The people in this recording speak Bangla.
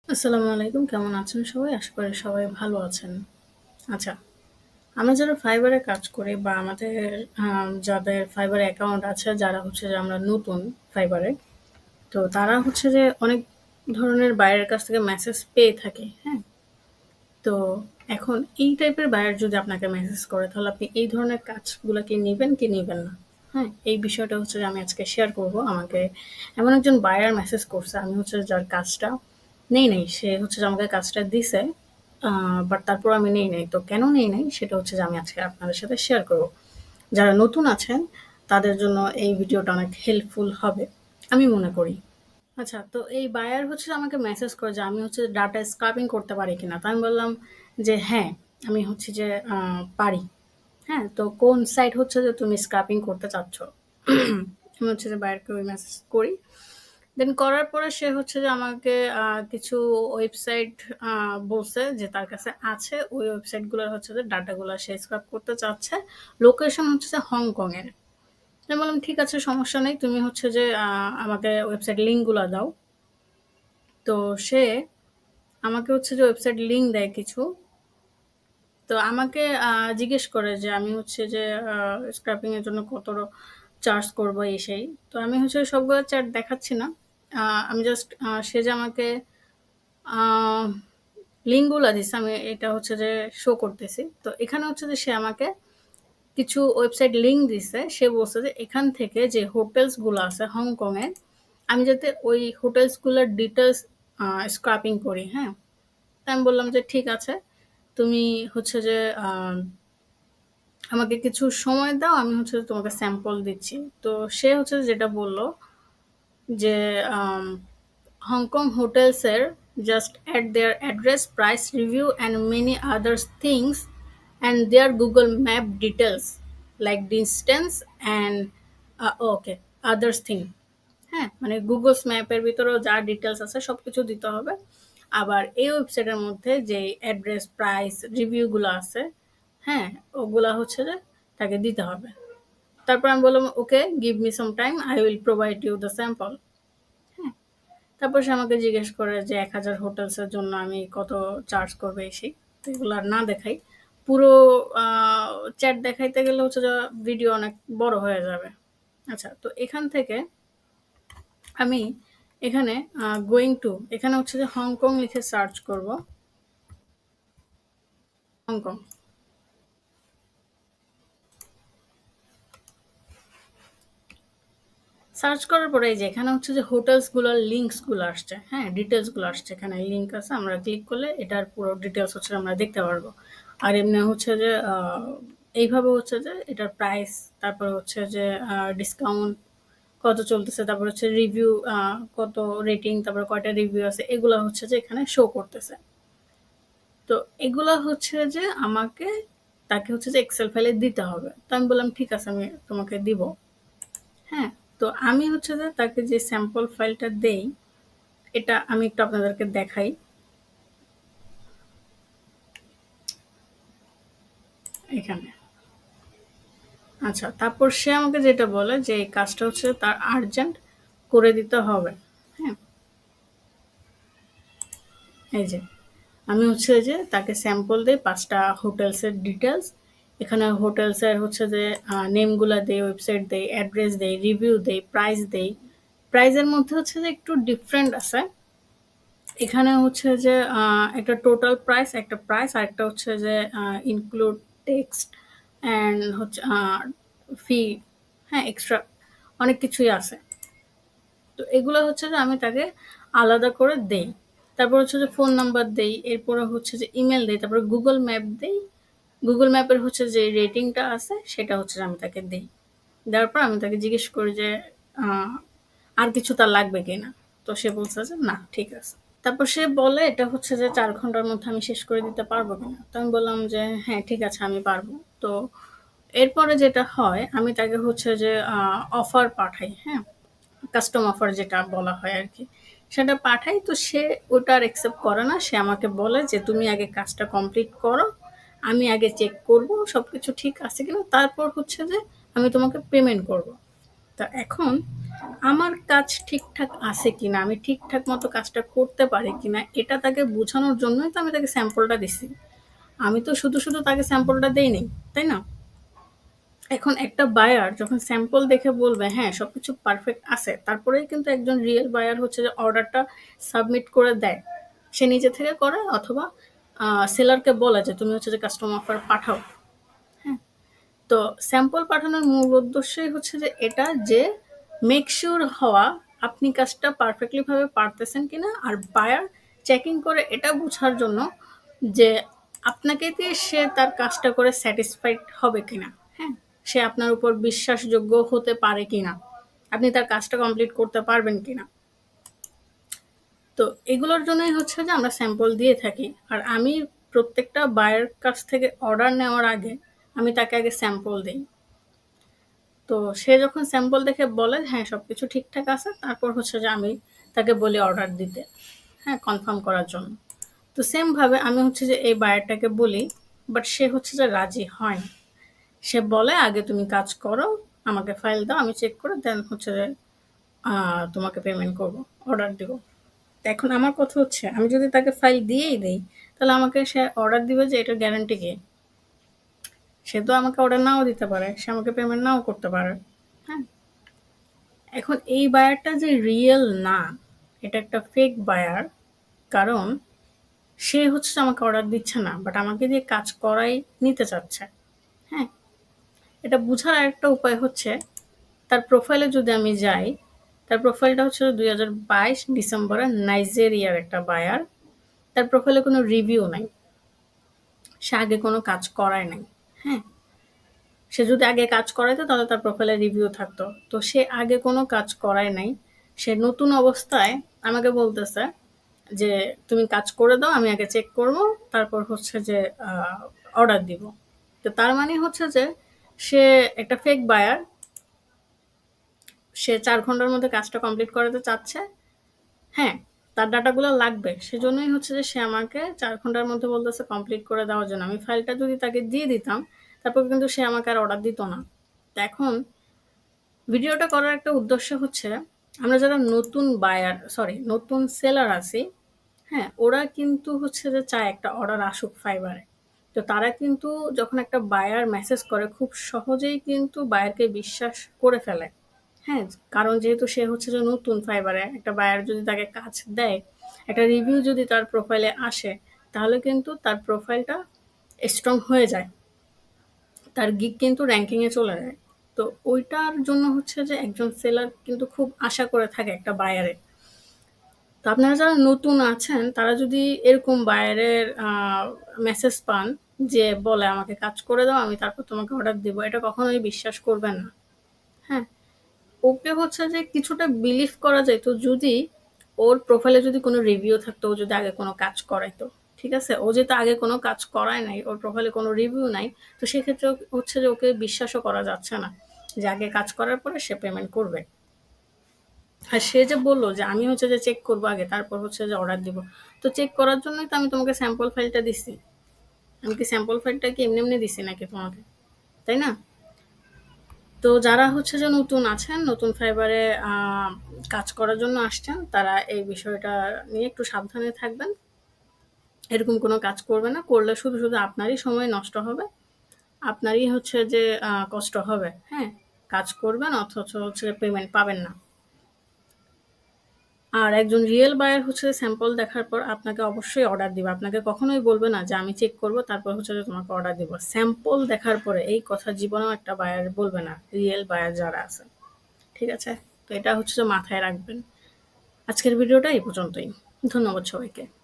আসসালামু আলাইকুম। কেমন আছেন সবাই? আশা করি সবাই ভালো আছেন। আচ্ছা, আমরা যারা Fiverr এ কাজ করি বা আমাদের যাদের Fiverr অ্যাকাউন্ট আছে, যারা হচ্ছে যে আমরা নতুন Fiverr এ, তো তারা হচ্ছে যে অনেক ধরনের বায়ারের কাছ থেকে মেসেজ পেয়ে থাকি, হ্যাঁ? তো এখন এই টাইপের বায়ার যদি আপনাকে মেসেজ করে, তাহলে আপনি এই ধরনের কাজগুলা কি নিবেন কি নিবেন না? হ্যাঁ? এই বিষয়টা হচ্ছে যে আমি আজকে শেয়ার করব। আমাকে এমন একজন বায়ার মেসেজ করছে, আমি হচ্ছে যার কাজটা নেই নাই। সে হচ্ছে যে আমাকে কাজটা দিছে। বাট তারপর আমি নেই নাই। তো কেন নেই নাই? সেটা হচ্ছে যে আমি আজকে আপনাদের সাথে শেয়ার করব। যারা নতুন আছেন, তাদের জন্য এই ভিডিওটা অনেক হেল্পফুল হবে, আমি মনে করি। আচ্ছা, তো এই বায়ার হচ্ছে আমাকে মেসেজ করে যে আমি হচ্ছে ডাটা স্ক্রাপিং করতে পারি কিনা। তো আমি বললাম যে হ্যাঁ, আমি হচ্ছে যে পারি। হ্যাঁ, তো কোন সাইট হচ্ছে যে তুমি স্ক্রাপিং করতে চাচ্ছ? আমি হচ্ছে যে বায়ারকে ওই মেসেজ করি। দেন করার পরে সে হচ্ছে যে আমাকে কিছু ওয়েবসাইট বলছে যে তার কাছে আছে। ওই ওয়েবসাইটগুলোর হচ্ছে যে ডাটাগুলা সে স্ক্রাপ করতে চাচ্ছে। লোকেশন হচ্ছে যে হংকংয়ের। আমি বললাম, "ঠিক আছে, সমস্যা নেই। তুমি হচ্ছে যে আমাকে ওয়েবসাইট লিঙ্কগুলা দাও।" তো সে আমাকে হচ্ছে যে ওয়েবসাইট লিঙ্ক দেয় কিছু। তো আমাকে জিজ্ঞেস করে যে আমি হচ্ছে যে স্ক্র্যাপিং এর জন্য কত চার্জ করবো এই সেই। তো আমি হচ্ছে সবগুলো চ্যাট দেখাচ্ছি না। আমি জাস্ট সে যে আমাকে আ লিঙ্কগুলা দিছে, আমি এটা হচ্ছে যে শো করতেছি। তো এখানে হচ্ছে যে সে আমাকে কিছু ওয়েবসাইট লিঙ্ক দিছে। সে বলছে যে এখান থেকে যে হোটেলস গুলো আছে হংকংয়ে, আমি যাতে ওই হোটেলস গুলার ডিটেইলস স্ক্র্যাপিং করি, হ্যাঁ? তো আমি বললাম যে ঠিক আছে। তুমি হচ্ছে যে আমাকে কিছু সময় দাও, আমি হচ্ছে যে তোমাকে স্যাম্পল দিচ্ছি। তো সে হচ্ছে যেটা বলল যে হংকং হোটেলসের just at their address, price, review and many others things and their Google map details like distance and okay others thing. হ্যাঁ, মানে গুগলস ম্যাপের ভিতরেও যা ডিটেলস আছে সবকিছু দিতে হবে। আবার এই ওয়েবসাইটের মধ্যে যে অ্যাড্রেস, প্রাইস, রিভিউগুলো আছে, হ্যাঁ, ওগুলা হচ্ছে যে তাকে দিতে হবে। তারপর আমি বললাম, "okay, give me some time, I will provide you the sample." হ্যাঁ? তারপর সে আমাকে জিজ্ঞেস করে যে ১,০০০ হোটেলসের জন্য আমি কত চার্জ করব এই সেই। তো এগুলো আর না দেখাই। পুরো আ চ্যাট দেখাইতে গেলে হচ্ছে যে ভিডিও অনেক বড় হয়ে যাবে। আচ্ছা, তো এখান থেকে আমি এখানে গোইং টু এখানে হচ্ছে যে হংকং লিখে সার্চ করব। হংকং। সার্চ করার পরে এই যে এখানে হচ্ছে যে হোটেলসগুলোর লিঙ্কসগুলো আসছে, হ্যাঁ? ডিটেইলসগুলো আসছে। এখানে লিঙ্ক আছে। আমরা ক্লিক করলে এটার পুরো ডিটেইলস হচ্ছে আমরা দেখতে পারবো। আর এমনি হচ্ছে যে এইভাবে হচ্ছে যে এটার প্রাইস, তারপরে হচ্ছে যে ডিসকাউন্ট কত চলতেছে, তারপর হচ্ছে রিভিউ কত রেটিং, তারপরে কয়টা রিভিউ আছে, এগুলা হচ্ছে যে এখানে শো করতেছে। তো এগুলা হচ্ছে যে আমাকে তাকে হচ্ছে যে এক্সেল ফাইলে দিতে হবে। তো আমি বললাম, "ঠিক আছে, আমি তোমাকে দিব।" হ্যাঁ? তো আমি হচ্ছে যে তাকে যে স্যাম্পল ফাইলটা দেই, এটা আমি একটু আপনাদেরকে দেখাই। এখানে। আচ্ছা, তারপর সে আমাকে যেটা বলে যে এই কাজটা হচ্ছে তার আর্জেন্ট করে দিতে হবে। হ্যাঁ? এই যে আমি হচ্ছে যে তাকে স্যাম্পল দেই ৫ টা হোটেলসের ডিটেইলস। এখানে হোটেলসের হচ্ছে যে নেমগুলা দেই, ওয়েবসাইট দেই, অ্যাড্রেস দেই, রিভিউ দেই, প্রাইস দেই। প্রাইসের মধ্যে হচ্ছে যে একটু ডিফারেন্ট আছে। এখানে হচ্ছে যে একটা টোটাল প্রাইস, একটা প্রাইস, আরেকটা হচ্ছে যে ইনক্লুড টেক্সট অ্যান্ড হচ্ছে ফি, হ্যাঁ, এক্সট্রা অনেক কিছুই আছে। তো এগুলো হচ্ছে যে আমি তাকে আলাদা করে দেই। তারপর হচ্ছে যে ফোন নাম্বার দেই, এরপরে হচ্ছে যে ইমেল দেই, তারপরে গুগল ম্যাপ দেই। গুগল ম্যাপের হচ্ছে যে রেটিংটা আছে সেটা হচ্ছে যে আমি তাকে দেই। দেওয়ার পর আমি তাকে জিজ্ঞেস করি যে আ আর কিছু তার লাগবে কিনা? তো সে বলছে যে না, ঠিক আছে। তারপর সে বলে এটা হচ্ছে যে ৪ ঘন্টার মধ্যে আমি শেষ করে দিতে পারবো কিনা? তো আমি বললাম যে হ্যাঁ, ঠিক আছে, আমি পারবো। তো এরপরে যেটা হয় আমি তাকে হচ্ছে যে অফার পাঠাই, হ্যাঁ? কাস্টম অফার যেটা বলা হয় আরকি। সেটা পাঠাই, তো সে ওটা আর অ্যাকসেপ্ট করে না। সে আমাকে বলে যে তুমি আগে কাজটা কমপ্লিট করো। আমি আগে চেক করব সবকিছু ঠিক আছে কিনা। তারপর হচ্ছে যে আমি তোমাকে পেমেন্ট করব। তো এখন আমার কাজ ঠিকঠাক আছে কিনা, আমি ঠিকঠাক মতো কাজটা করতে পারি কিনা, এটা তাকে বোঝানোর জন্যই তো আমি তাকে স্যাম্পলটা দিছি। আমি তো শুধু তাকে স্যাম্পলটা দেইনি, তাই না? এখন একটা বায়ার যখন স্যাম্পল দেখে বলবে হ্যাঁ সবকিছু পারফেক্ট আছে, তারপরেই কিন্তু একজন রিয়েল বায়ার হচ্ছে যে অর্ডারটা সাবমিট করে দেয়। সে নিজে থেকে করে অথবা সেলারকে বলে যে তুমি হচ্ছে যে কাস্টম অফার পাঠাও। হ্যাঁ, তো স্যাম্পল পাঠানোর মূল উদ্দেশ্যই হচ্ছে যে এটা যে মেক শিওর হওয়া আপনি কাজটা পারফেক্টলি ভাবে পারতেছেন কিনা, আর বায়ার চেকিং করে এটা বোঝার জন্য যে আপনাকে দিয়ে সে তার কাজটা করে স্যাটিসফাইড হবে কিনা। হ্যাঁ, সে আপনার উপর বিশ্বাসযোগ্য হতে পারে কিনা, আপনি তার কাজটা কমপ্লিট করতে পারবেন কিনা। তো এগুলোর জন্যই হচ্ছে যে আমরা স্যাম্পল দিয়ে থাকি। আর আমি প্রত্যেকটা বায়ের কাছ থেকে অর্ডার নেওয়ার আগে আমি তাকে আগে স্যাম্পল দিই। তো সে যখন স্যাম্পল দেখে বলে হ্যাঁ সবকিছু ঠিকঠাক আছে, তারপর হচ্ছে যে আমি তাকে বলি অর্ডার দিতে, হ্যাঁ কনফার্ম করার জন্য। তো সেম ভাবে আমি হচ্ছে যে এই বায়ারটাকে বলি, বাট সে হচ্ছে যে রাজি হয় না। সে বলে আগে তুমি কাজ করো, আমাকে ফাইল দাও, আমি চেক করে দেন হচ্ছে যে তোমাকে পেমেন্ট করব, অর্ডার দিব। এখন আমার কথা হচ্ছে আমি যদি তাকে ফাইল দিয়েই দেই, তাহলে আমাকে সে অর্ডার দিবে যে এটার গ্যারান্টি কি? সে তো আমাকে অর্ডার নাও দিতে পারে, সে আমাকে পেমেন্ট নাও করতে পারে। হ্যাঁ, এখন এই বায়ারটা যে রিয়েল না, এটা একটা ফেক বায়ার। কারণ সে হচ্ছে আমাকে অর্ডার দিচ্ছে না, বাট আমাকে দিয়ে কাজ করাই নিতে চাচ্ছে। হ্যাঁ, এটা বোঝার আরেকটা উপায় হচ্ছে তার প্রোফাইলে যদি আমি যাই, তার প্রোফাইলটা হচ্ছে 2022 ডিসেম্বরে নাইজেরিয়ার একটা বায়ার। তার প্রোফাইলে কোনো রিভিউ নাই, সে আগে কোনো কাজ করায় নাই। হ্যাঁ, সে যদি আগে কাজ করাইতো তাহলে তার প্রোফাইলে রিভিউ থাকতো। তো সে আগে কোনো কাজ করায় নাই, সে নতুন অবস্থায় আমাকে বলতেছে যে তুমি কাজ করে দাও, আমি আগে চেক করব, তারপর হচ্ছে যে অর্ডার দিব। তো তার মানে হচ্ছে যে সে একটা ফেক বায়ার, সে 4 ঘন্টার মধ্যে কাজটা কমপ্লিট করাতে চাচ্ছে। হ্যাঁ, তার ডাটাগুলো লাগবে, সেজন্যই হচ্ছে যে সে আমাকে 4 ঘন্টার মধ্যে বলতেছে কমপ্লিট করে দেওয়ার জন্য। আমি ফাইলটা যদি তাকে দিয়ে দিতাম, তারপর কিন্তু সে আমাকে আর অর্ডার দিত না। তো এখন ভিডিওটা করার একটা উদ্দেশ্য হচ্ছে আমরা যারা নতুন বায়ার নতুন সেলার আছি, হ্যাঁ ওরা কিন্তু হচ্ছে যে চায় একটা অর্ডার আসুক ফাইবারে। তো তারা কিন্তু যখন একটা বায়ার মেসেজ করে খুব সহজেই কিন্তু বায়ারকে বিশ্বাস করে ফেলে। হ্যাঁ, কারণ যেহেতু সে হচ্ছে যে নতুন ফাইবারে, একটা বায়ার যদি তাকে কাজ দেয়, একটা রিভিউ যদি তার প্রোফাইলে আসে, তাহলে কিন্তু তার প্রোফাইলটা স্ট্রং হয়ে যায়, তার গিগ কিন্তু র্যাঙ্কিংয়ে চলে যায়। তো ওইটার জন্য হচ্ছে যে একজন সেলার কিন্তু খুব আশা করে থাকে একটা বায়ারে। তো আপনারা যারা নতুন আছেন তারা যদি এরকম বায়ারের মেসেজ পান যে বলে আমাকে কাজ করে দাও, আমি তারপর তোমাকে অর্ডার দিব, এটা কখনোই বিশ্বাস করবেন না। হ্যাঁ, ওকে হচ্ছে যে কিছুটা বিলিভ করা যেত যদি ওর প্রোফাইলে যদি কোনো রিভিউ থাকতো, ও যদি আগে কোনো কাজ করাইতো। ঠিক আছে, ও যেহেতু আগে কোনো কাজ করায় নাই, ওর প্রোফাইলে কোনো রিভিউ নাই, তো সেক্ষেত্রে হচ্ছে যে ওকে বিশ্বাসও করা যাচ্ছে না যে আগে কাজ করার পরে সে পেমেন্ট করবে। আর সে যে বলল যে আমি হচ্ছে যে চেক করবো আগে, তারপর হচ্ছে যে অর্ডার দিব। তো চেক করার জন্যই তো আমি তোমাকে স্যাম্পল ফাইলটা দিছি। আমি কি স্যাম্পল ফাইলটা কি এমনি দিছি নাকি তোমাকে? তাই না? তো যারা হচ্ছে যে নতুন আছেন, নতুন ফাইবারে কাজ করার জন্য আসছেন, তারা এই বিষয়টা নিয়ে একটু সাবধানে থাকবেন। এরকম কোনো কাজ করবে না, করলে শুধু আপনারই সময় নষ্ট হবে, আপনারই হচ্ছে যে কষ্ট হবে। হ্যাঁ, কাজ করবেন অথচ হচ্ছে পেমেন্ট পাবেন না। আর একজন রিয়েল বায়ার হচ্ছে স্যাম্পল দেখার পর আপনাকে অবশ্যই অর্ডার দিবে। আপনাকে কখনোই বলবে না যে আমি চেক করব তারপর হচ্ছে যে তোমাকে অর্ডার দিব। স্যাম্পল দেখার পরে এই কথা জীবনেও একটা বায়ার বলবে না, রিয়েল বায়ার যারা আছে। ঠিক আছে? তো এটা হচ্ছে যে মাথায় রাখবেন। আজকের ভিডিওটা এই পর্যন্তই। ধন্যবাদ সবাইকে।